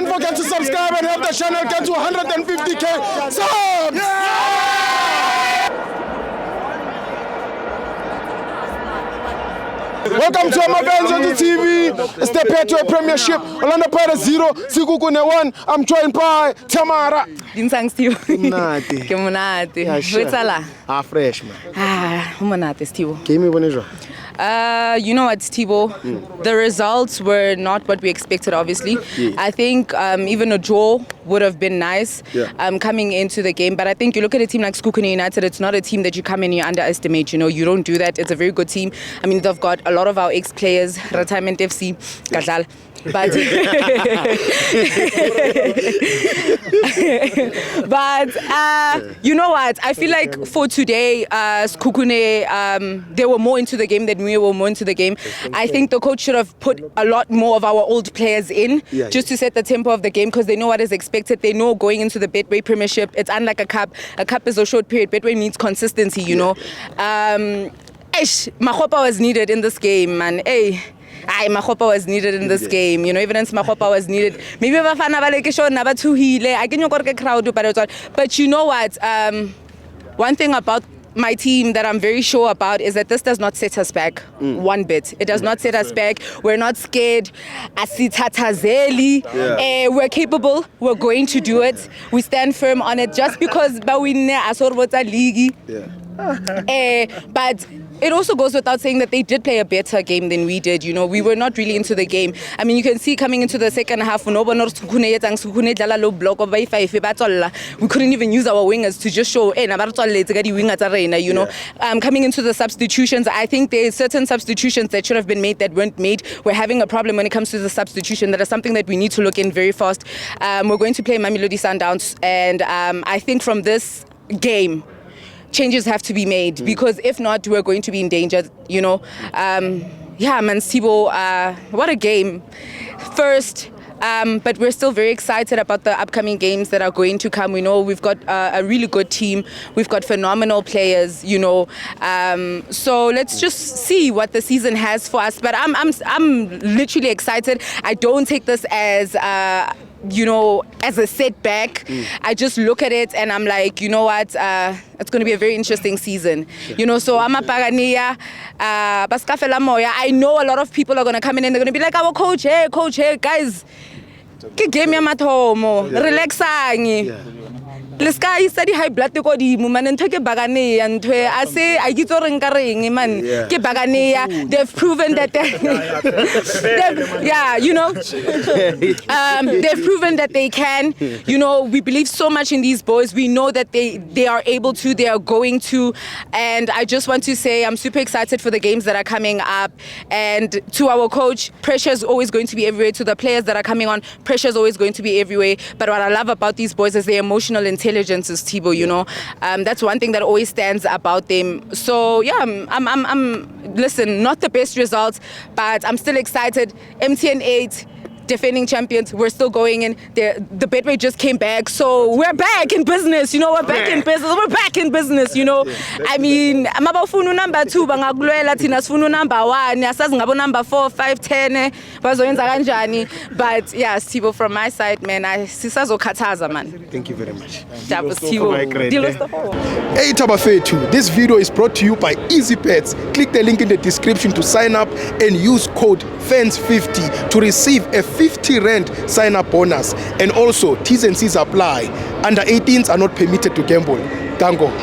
don't forget to subscribe and help the channel get to 150k subs. Welcome to my FANS Wethu TV. Step here to a premiership. Orlando Pirates 0, Sekhukhune 1. I'm joined by Tamara. Dinsang Steve. Monate. Ke monate. Yeah, sure. Wetsala. Fresh man. Monate Steve. Game me bonjour. You know what, Tibo? The results were not what we expected, obviously. Yeah. I think even a draw would have been nice Yeah. coming into the game. But I think you look at a team like Sekhukhune United, it's not a team that you come in and you underestimate. You know, you don't do that. It's a very good team. I mean, they've got a lot of our ex-players, Retirement FC, Gadal. But you know what? I feel like for today, Sekhukhune, they were more into the game than we were more into the game. I think the coach should have put a lot more of our old players in just to set the tempo of the game, because they know what is expected. They know going into the Betway Premiership, it's unlike a cup. A cup is a short period. Betway needs consistency, you know. Makgopa was needed in this game, man. Makgopa was needed in this game, you know. Evidence Makgopa was needed. Maybe Bafana Balekisho never too heal. I can crowd, but you know what? One thing about my team that I'm very sure about is that this does not set us back one bit. It does not set us back. We're not scared. We're capable. We're going to do it. We stand firm on it just because but it also goes without saying that they did play a better game than we did. You know, we were not really into the game. I mean, you can see coming into the second half, we couldn't even use our wingers to just show, you know. Coming into the substitutions, I think there's certain substitutions that should have been made that weren't made. We're having a problem when it comes to the substitution. That is something that we need to look in very fast. We're going to play Mamelodi Sundowns, and I think from this game, changes have to be made, because if not, we're going to be in danger, you know. Man, Sibo, what a game. First, but we're still very excited about the upcoming games that are going to come. We know we've got a really good team. We've got phenomenal players, you know. So let's just see what the season has for us. But I'm literally excited. I don't take this as you know, as a setback. I just look at it and I'm like, you know what, it's going to be a very interesting season. You know, so I'm a Pagania, Baskafela Moya. I know a lot of people are going to come in and they're going to be like, our coach, hey, guys, give me a matomo, relaxing. Let's go. He study high blood to go di man and take a bagane and I say I get or man ke bagane. They've proven that you know. They've proven that they can. You know, we believe so much in these boys. We know that they are able to, they are going to, and I just want to say I'm super excited for the games that are coming up. And to our coach, pressure is always going to be everywhere. To the players that are coming on, pressure is always going to be everywhere. But what I love about these boys is their emotional intelligence is Tibo, you know. That's one thing that always stands about them. So yeah, I'm listen, not the best results, but I'm still excited. MTN 8 defending champions, we're still going in. The Betway just came back, so we're back in business, you know. We're back in business, you know. I mean, mabafunu number 2 bangakulwela thina sifuna number 1, asazi ngabo number 4, 5, 10 bazoyenza kanjani. But yeah, Steve, from my side, man, sisazokhathaza, man. Thank you very much. Hey Tabafetu, this video is brought to you by EASYBET. Click the link in the description to sign up and use code FANS50 to receive a 50 rand sign-up bonus. And also, T&Cs apply. Under 18s are not permitted to gamble. Tango.